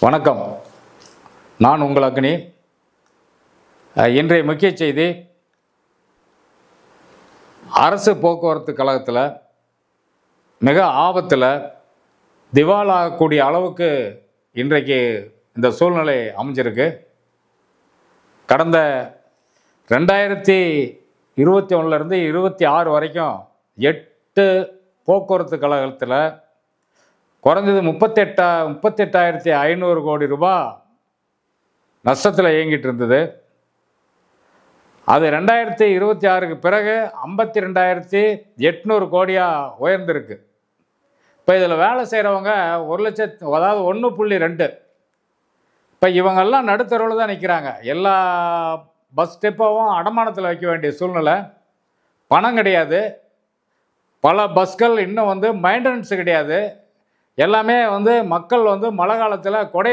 வணக்கம். நான் உங்கள் அக்னி. இன்றைய முக்கிய செய்தி, அரசு போக்குவரத்து கழகத்தில் மிக ஆபத்தில் திவாலாகக்கூடிய அளவுக்கு இன்றைக்கு இந்த சூழ்நிலை அமைஞ்சிருக்கு. கடந்த 2021 26 வரைக்கும் 8 போக்குவரத்து கழகத்தில் குறைஞ்சது 38,500 கோடி ரூபாய் நஷ்டத்தில் இயங்கிட்டு இருந்தது. அது 2026க்கு பிறகு 52,800 கோடியாக உயர்ந்திருக்கு. இப்போ இதில் வேலை செய்கிறவங்க 1 லட்சம், அதாவது 1.2. இப்போ இவங்கெல்லாம் நடுத்தரவில் தான் நிற்கிறாங்க. எல்லா பஸ் ஸ்டெப்பாவும் அடமானத்தில் வைக்க வேண்டிய சூழ்நிலை. பணம் கிடையாது. பல பஸ்கள் இன்னும் மெயின்டெனன்ஸ் கிடையாது. எல்லாமே மக்கள் மழை காலத்தில் கொடை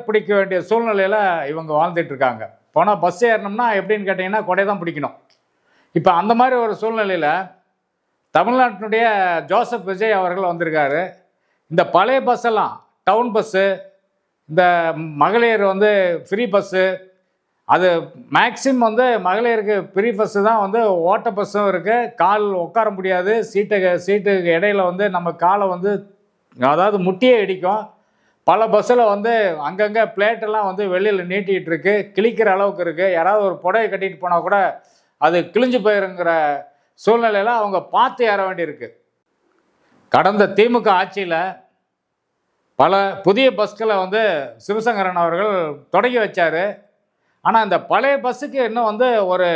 பிடிக்க வேண்டிய சூழ்நிலையில் இவங்க வாழ்ந்துட்டுருக்காங்க. போனால் பஸ் ஏறணும்னா எப்படின்னு கேட்டிங்கன்னா கொடை தான் பிடிக்கணும். இப்போ அந்த மாதிரி ஒரு சூழ்நிலையில் தமிழ்நாட்டினுடைய ஜோசப் விஜய் அவர்கள் வந்திருக்காரு. இந்த பழைய பஸ்ஸெல்லாம், டவுன் பஸ்ஸு, இந்த மகளிர் ஃப்ரீ பஸ்ஸு, அது மேக்ஸிமம் மகளிருக்கு ஃப்ரீ பஸ்ஸு தான். ஓட்ட பஸ்ஸும் இருக்குது. கால் உட்கார முடியாது. சீட்டுக்கு இடையில நம்ம காலை அதாவது முட்டியே இடிக்கும். பல பஸ்ஸில் அங்கங்கே பிளேட்டெல்லாம் வெளியில் நீட்டிகிட்டு இருக்கு. கிழிக்கிற அளவுக்கு இருக்குது. யாராவது ஒரு புடவை கட்டிட்டு போனால் கூட அது கிழிஞ்சு போயிருங்கிற சூழ்நிலையில் அவங்க பார்த்து ஏற வேண்டியிருக்கு. கடந்த திமுக ஆட்சியில் பல புதிய பஸ்களை சிவசங்கரன் அவர்கள் தொடங்கி வச்சார். ஆனால் இந்த பழைய பஸ்ஸுக்கு இன்னும் ஒரு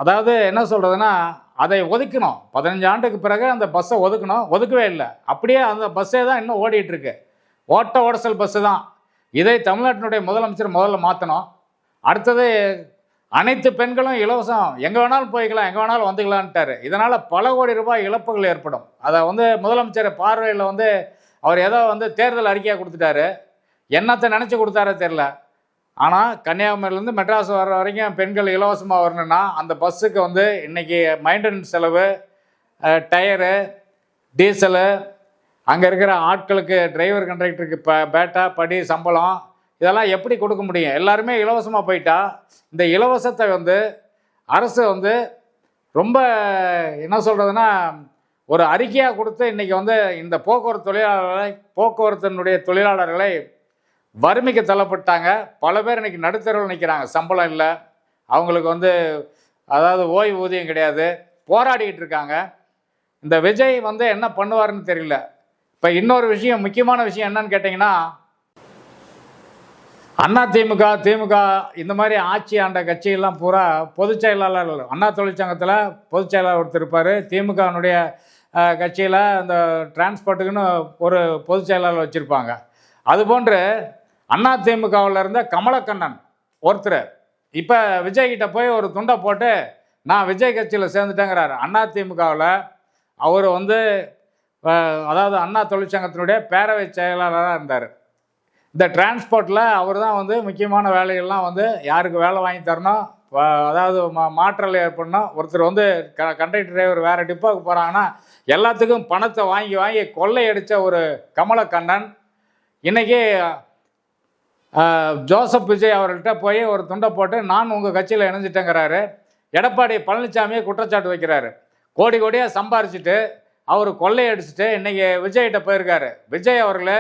அதாவது என்ன சொல்கிறதுனா, அதை ஒதுக்கணும். 15 ஆண்டுக்கு பிறகு அந்த பஸ்ஸை ஒதுக்கவே இல்லை. அப்படியே அந்த பஸ்ஸே தான் இன்னும் ஓடிட்டுருக்கு. ஓட்ட ஓடசல் பஸ்ஸு தான். இதை தமிழ்நாட்டினுடைய முதலமைச்சர் முதல்ல மாற்றணும். அடுத்தது, அனைத்து பெண்களும் இலவசம், எங்கே வேணாலும் போய்க்கலாம், எங்கே வேணாலும் வந்துக்கலான்ட்டார். இதனால் பல கோடி ரூபாய் இழப்புகள் ஏற்படும். அதை முதலமைச்சர் பார்வையில் அவர் ஏதோ தேர்தல் அறிக்கையாக கொடுத்துட்டாரு. என்னத்தை நினச்சி கொடுத்தாரோ தெரில. ஆனால் கன்னியாகுமரியிலேருந்து மெட்ராஸ் வர்ற வரைக்கும் பெண்கள் இலவசமாக வரணுன்னா அந்த பஸ்ஸுக்கு இன்றைக்கி மெயின்டெனன்ஸ் செலவு, டயரு, டீசலு, அங்கே இருக்கிற ஆட்களுக்கு, டிரைவர் கண்டக்டருக்கு பேட்டா, படி, சம்பளம், இதெல்லாம் எப்படி கொடுக்க முடியும்? எல்லாருமே இலவசமாக போயிட்டா இந்த இலவசத்தை அரசு ரொம்ப என்ன சொல்கிறதுனா ஒரு அறிக்கையாக கொடுத்து இன்றைக்கி இந்த போக்குவரத்தினுடைய தொழிலாளர்களை வறுமைக்கு தள்ளப்பட்டாங்க. பல பேர் இன்றைக்கி நடுத்தரவில் நிற்கிறாங்க. சம்பளம் இல்லை, அவங்களுக்கு அதாவது ஓய்வூதியம் கிடையாது, போராடிக்கிட்டு இருக்காங்க. இந்த விஜய் என்ன பண்ணுவார்னு தெரியல. இப்போ இன்னொரு விஷயம், முக்கியமான விஷயம் என்னன்னு கேட்டிங்கன்னா, திமுக இந்த மாதிரி ஆட்சி ஆண்ட கட்சியெல்லாம் பூரா பொதுச் செயலாளர், அண்ணா தொழிற்சங்கத்தில் பொதுச் செயலாளர் ஒருத்தர் இருப்பார். திமுகனுடைய கட்சியில் இந்த டிரான்ஸ்போர்ட்டுக்குன்னு ஒரு பொதுச் செயலாளர் வச்சுருப்பாங்க. அதுபோன்று அதிமுகவில் இருந்த கமலக்கண்ணன் ஒருத்தர் இப்போ விஜய்கிட்ட போய் ஒரு துண்டை போட்டு நான் விஜய் கட்சியில் சேர்ந்துட்டேங்கிறாரு. அதிமுகவில் அவர் அதாவது அண்ணா தொழிற்சங்கத்தினுடைய பேரவை செயலாளராக இருந்தார். இந்த டிரான்ஸ்போர்ட்டில் அவர் தான் முக்கியமான வேலைகள்லாம் யாருக்கு வேலை வாங்கி தரணும், அதாவது மாற்றல் ஏற்படணும். ஒருத்தர் கண்டக்டர் டிரைவர் வேறு டிப்போவுக்கு போகிறாங்கன்னா எல்லாத்துக்கும் பணத்தை வாங்கி வாங்கி கொள்ளையடித்த ஒரு கமலக்கண்ணன் இன்றைக்கி ஜோசப் விஜய் அவர்கள்ட்ட போய் ஒரு துண்டை போட்டு நான் உங்கள் கட்சியில் இணைஞ்சிட்டேங்கிறாரு. எடப்பாடி பழனிசாமியை குற்றச்சாட்டு வைக்கிறாரு. கோடி கோடியாக சம்பாரிச்சிட்டு அவர் கொள்ளையடிச்சிட்டு இன்றைக்கி விஜய்கிட்ட போயிருக்காரு. விஜய் அவர்களே,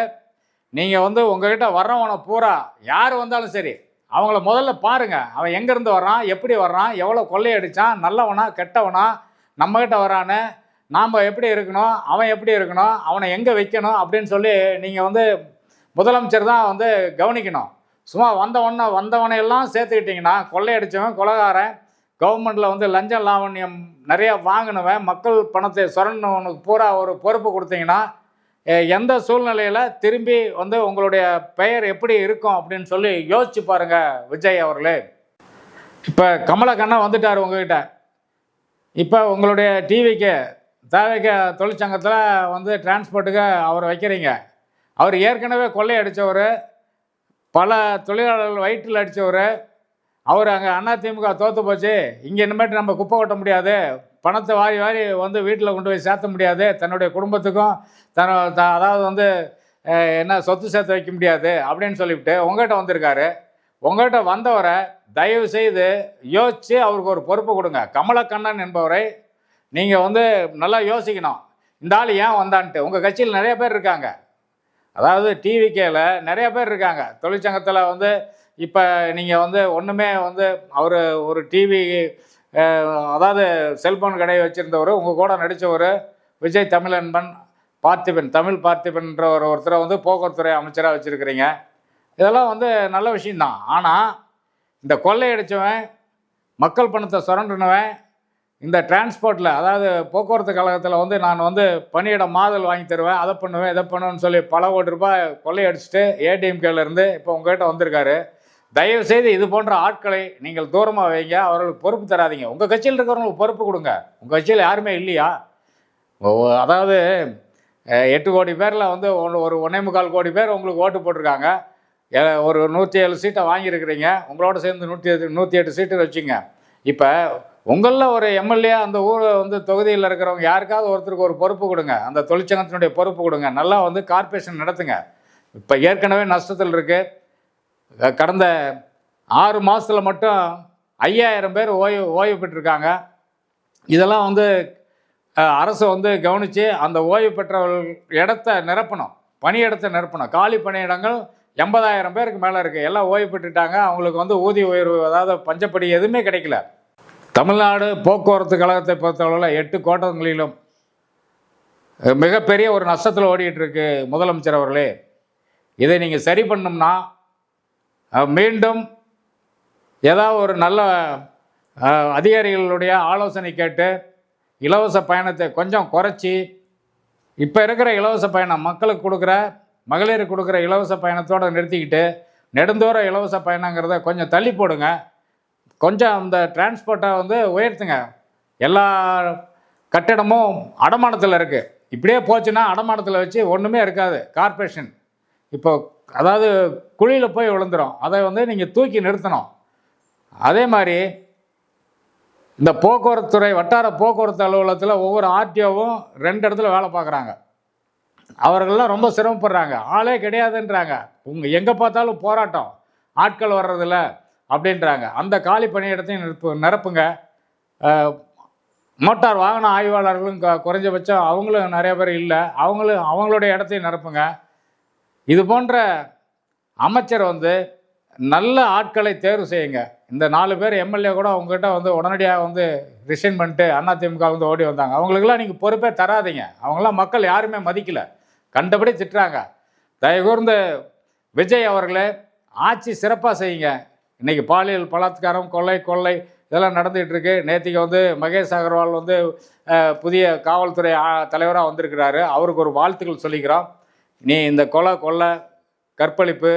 நீங்கள் உங்ககிட்ட வர்றவனை பூரா யார் வந்தாலும் சரி, அவங்கள முதல்ல பாருங்கள். அவன் எங்கேருந்து வர்றான், எப்படி வர்றான், எவ்வளோ கொள்ளையடித்தான், நல்லவனா கெட்டவனா, நம்மகிட்ட வரான்னு, நாம் எப்படி இருக்கணும், அவன் எப்படி இருக்கணும், அவனை எங்கே வைக்கணும் அப்படின்னு சொல்லி நீங்கள் முதலமைச்சர் தான் கவனிக்கணும். சும்மா வந்தவனையெல்லாம் சேர்த்துக்கிட்டிங்கன்னா, கொள்ளையடித்தவன், கொலைகாரன், கவர்மெண்ட்டில் லஞ்சம் லாவண்யம் நிறையா வாங்கினவன், மக்கள் பணத்தை சுரண்டவனுக்கு பூரா ஒரு பொறுப்பு கொடுத்தீங்கன்னா எந்த சூழ்நிலையில் திரும்பி உங்களுடைய பெயர் எப்படி இருக்கும் அப்படின்னு சொல்லி யோசிச்சு பாருங்கள் விஜய் அவர்களே. இப்போ கமலக்கண்ணன் வந்துட்டார் உங்ககிட்ட. இப்போ உங்களுடைய டிவிக்கு தேவைக்கு தொழிற்சங்கத்தில் டிரான்ஸ்போர்ட்டுக்கு அவர் வைக்கிறீங்க. அவர் ஏற்கனவே கொள்ளையடித்தவர், பல தொழிலாளர்கள் வயிற்றில் அடித்தவர். அவர் அங்கே அதிமுக தோற்று போச்சு, இங்கே இனிமேட்டு நம்ம குப்பை கொட்ட முடியாது, பணத்தை வாரி வாரி வீட்டில் கொண்டு போய் சேர்த்த முடியாது, தன்னுடைய குடும்பத்துக்கும் அதாவது என்ன சொத்து சேர்த்து வைக்க முடியாது அப்படின்னு சொல்லிவிட்டு உங்கள்கிட்ட வந்திருக்காரு. உங்கள்கிட்ட வந்தவரை தயவு செய்து யோசித்து அவருக்கு ஒரு பொறுப்பு கொடுங்க. கமலக்கண்ணன் என்பவரை நீங்கள் வந்து நல்லா யோசிக்கணும். இந்த ஆள் ஏன் வந்தான்ட்டு. உங்கள் கட்சியில் நிறைய பேர் இருக்காங்க. அதாவது டிவிகேல நிறைய பேர் இருக்காங்க. தொழிற்சங்கத்தில் வந்து இப்போ நீங்கள் வந்து ஒன்றுமே வந்து அவர் ஒரு டிவி அதாவது செல்ஃபோன் கடையை வச்சுருந்தவர், உங்கள் கூட நடித்தவர் விஜய் தமிழன்பன் பார்த்திபன், தமிழ் பார்த்திபன்ற ஒருத்தரை வந்து போக்குவரத்துறை அமைச்சராக வச்சுருக்கிறீங்க. இதெல்லாம் வந்து நல்ல விஷயந்தான். ஆனால் இந்த கொள்ளையடித்தவன், மக்கள் பணத்தை சுரண்டினவன், இந்த டிரான்ஸ்போர்ட்டில் அதாவது போக்குவரத்து கழகத்தில் வந்து நான் வந்து பணியிடம் மாதல் வாங்கி தருவேன், அதை பண்ணுவேன், இதை பண்ணுவேன்னு சொல்லி பல கோடி ரூபாய் கொள்ளையடிச்சிட்டு ஏடிஎம்கேலேருந்து இப்போ உங்கள்கிட்ட வந்திருக்காரு. தயவுசெய்து இது போன்ற ஆட்களை நீங்கள் தூரமாக வைங்க. அவர்களுக்கு பொறுப்பு தராதிங்க. உங்கள் கட்சியில் இருக்கிறவங்களுக்கு பொறுப்பு கொடுங்க. உங்கள் கட்சியில் யாருமே இல்லையா? அதாவது 8 கோடி பேரில் வந்து ஒரு 1.25 கோடி பேர் உங்களுக்கு ஓட்டு போட்டிருக்காங்க. ஒரு 107 சீட்டை வாங்கியிருக்கிறீங்க. உங்களோட சேர்ந்து 108 சீட்டு வச்சுங்க. இப்போ உங்களில் ஒரு எம்எல்ஏ அந்த ஊர் வந்து தொகுதியில் இருக்கிறவங்க யாருக்காவது ஒருத்தருக்கு ஒரு பொறுப்பு கொடுங்க. அந்த தொழிற்சங்கத்தினுடைய பொறுப்பு கொடுங்க. நல்லா வந்து கார்ப்பரேஷன் நடத்துங்க. இப்போ ஏற்கனவே நஷ்டத்தில் இருக்குது. கடந்த 6 மாதத்தில் மட்டும் 5000 பேர் ஓய்வு பெற்றிருக்காங்க. இதெல்லாம் வந்து அரசு வந்து கவனித்து அந்த ஓய்வு பெற்றவர்கள் இடத்த நிரப்பணும், பணியிடத்தை நிரப்பணும். காலி பணியிடங்கள் 80,000 பேருக்கு மேலே இருக்குது. எல்லாம் ஓய்வு பெற்றுட்டாங்க. அவங்களுக்கு வந்து ஊதிய உயர்வு அதாவது பஞ்சப்படி எதுவுமே கிடைக்கல. தமிழ்நாடு போக்குவரத்து கழகத்தை பொறுத்தளவில் 8 கோட்டங்களிலும் மிகப்பெரிய ஒரு நஷ்டத்தில் ஓடிட்டு இருக்கு முதலமைச்சர் அவர்களே. இதை நீங்கள் சரி பண்ணணும்னா மீண்டும் ஏதாவது ஒரு நல்ல அதிகாரிகளுடைய ஆலோசனை கேட்டு இலவச பயணத்தை கொஞ்சம் குறைச்சி, இப்போ இருக்கிற இலவச பயணம் மக்களுக்கு கொடுக்குற, மகளிருக்கு கொடுக்குற இலவச பயணத்தோடு நிறுத்திக்கிட்டு நெடுந்தூர இலவச பயணங்கிறத கொஞ்சம் தள்ளி போடுங்க. கொஞ்சம் அந்த டிரான்ஸ்போர்ட்டை வந்து உயர்த்துங்க. எல்லா கட்டிடமும் அடமானத்தில் இருக்குது. இப்படியே போச்சுன்னா அடமானத்தில் வச்சு ஒன்றுமே இருக்காது. கார்ப்பரேஷன் இப்போ அதாவது குழியில் போய் விழுந்துடும். அதை வந்து நீங்கள் தூக்கி நிறுத்தணும். அதே மாதிரி இந்த போக்குவரத்துறை வட்டார போக்குவரத்து அலுவலகத்தில் ஒவ்வொரு ஆர்டிஓவும் 2 இடத்துல வேலை பார்க்குறாங்க. அவர்கள்லாம் ரொம்ப சிரமப்படுறாங்க. ஆளே கிடையாதுன்றாங்க. எங்கே பார்த்தாலும் போராட்டம், ஆட்கள் வர்றதில்ல அப்படின்றாங்க. அந்த காலி பணியிடத்தையும் நிரப்புங்க. மோட்டார் வாகன ஆய்வாளர்களும் குறைஞ்சபட்சம் அவங்களும் நிறைய பேர் இல்லை, அவங்களுடைய இடத்தையும் நிரப்புங்க. இது போன்ற அமைச்சர் வந்து நல்ல ஆட்களை தேர்வு செய்யுங்க. இந்த 4 பேர் எம்எல்ஏ கூட அவங்ககிட்ட வந்து உடனடியாக வந்து ரிசைன் பண்ணிட்டு அதிமுக வந்து ஓடி வந்தாங்க. அவங்களுக்கெல்லாம் நீங்கள் பொறுப்பே தராதிங்க. அவங்களாம் மக்கள் யாருமே மதிக்கலை, கண்டபடி திட்டுறாங்க. தயவுகூர்ந்து விஜய் அவர்களே ஆட்சி சிறப்பாக செய்யுங்க. இன்றைக்கி பாலியல் பலாத்காரம், கொள்ளை இதெல்லாம் நடந்துகிட்டு இருக்கு. நேற்றுக்கு வந்து மகேஷ் அகர்வால் வந்து புதிய காவல்துறை தலைவராக வந்திருக்கிறாரு. அவருக்கு ஒரு வாழ்த்துக்கள் சொல்லிக்கிறோம். நீ இந்த கொள்ளை, கற்பழிப்பு,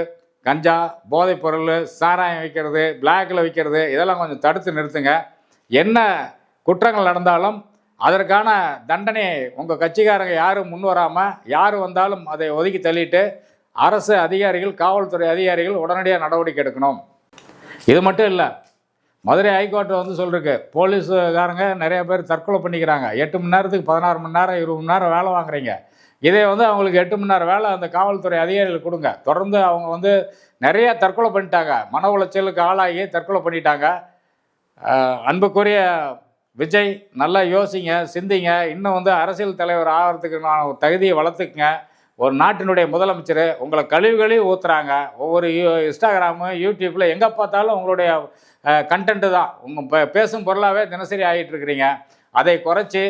கஞ்சா, போதைப்பொருள், சாராயம் விற்கிறது, பிளாக்கில் விற்கிறது இதெல்லாம் கொஞ்சம் தடுத்து நிறுத்துங்க. என்ன குற்றங்கள் நடந்தாலும் அதற்கான தண்டனையை உங்கள் கட்சிக்காரங்க யாரும் முன் வராமல், யார் வந்தாலும் அதை ஒதுக்கி தள்ளிட்டு அரசு அதிகாரிகள், காவல்துறை அதிகாரிகள் உடனடியாக நடவடிக்கை எடுக்கணும். இது மட்டும் இல்லை, மதுரை ஹைகோர்ட் வந்து சொல்லிருக்கு, போலீஸுக்காரங்க நிறைய பேர் தற்கொலை பண்ணிக்கிறாங்க. 8 மணி நேரத்துக்கு 16 மணி நேரம் 20 மணி நேரம் வேலை வாங்குறீங்க. இதே வந்து அவங்களுக்கு 8 மணி நேரம் வேலை அந்த காவல்துறை அதிகாரிகள் கொடுங்க. தொடர்ந்து அவங்க வந்து நிறைய தற்கொலை பண்ணிட்டாங்க, மன உளைச்சலுக்கு ஆளாகி தற்கொலை பண்ணிட்டாங்க. அன்புக்குரிய விஜய், நல்லா யோசிங்க, சிந்திங்க. இன்னும் வந்து அரசியல் தலைவர் ஆகிறதுக்கு நான் தகுதியை வளர்த்துக்குங்க. ஒரு நாட்டினுடைய முதலமைச்சர் உங்களை கழிவு ஊற்றுறாங்க. ஒவ்வொரு இன்ஸ்டாகிராமு, யூடியூப்பில் எங்கே பார்த்தாலும் உங்களுடைய கண்டென்ட்டு தான், உங்கள் பேசும் பொருளாகவே தினசரி ஆகிட்டு இருக்கிறீங்க. அதை குறைச்சி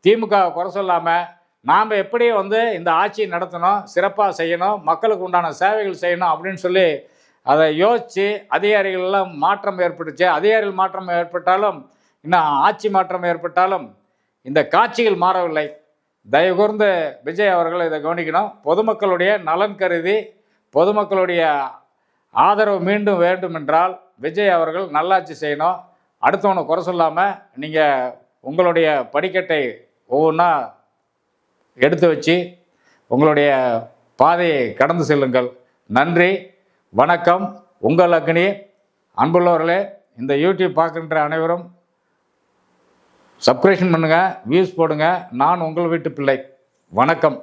திமுக குறை சொல்லாமல் நாம் எப்படி வந்து இந்த ஆட்சியை நடத்தணும், சிறப்பாக செய்யணும், மக்களுக்கு உண்டான சேவைகள் செய்யணும் அப்படின்னு சொல்லி அதை யோசித்து அதிகாரிகளெல்லாம் மாற்றம் ஏற்பட்டுச்சு. அதிகாரிகள் மாற்றம் ஏற்பட்டாலும், இன்னும் ஆட்சி மாற்றம் ஏற்பட்டாலும் இந்த காட்சிகள் மாறவில்லை. தயவுகூர்ந்து விஜய் அவர்கள் இதை கவனிக்கணும். பொதுமக்களுடைய நலன் கருதி, பொதுமக்களுடைய ஆதரவு மீண்டும் வேண்டும் என்றால் விஜய் அவர்கள் நல்லாட்சி செய்யணும். அடுத்தவனை குறை சொல்லாமல் நீங்கள் உங்களுடைய படிக்கட்டை ஒவ்வொன்றா எடுத்து வச்சு உங்களுடைய பாதையை கடந்து செல்லுங்கள். நன்றி, வணக்கம். உங்கள் அக்னி. அன்புள்ளவர்களே, இந்த யூடியூப் பார்க்கின்ற அனைவரும் சப்ஸ்கிரிப்ஷன் பண்ணுங்கள், வியூஸ் போடுங்க. நான் உங்கள் வீட்டு பிள்ளை. வணக்கம்.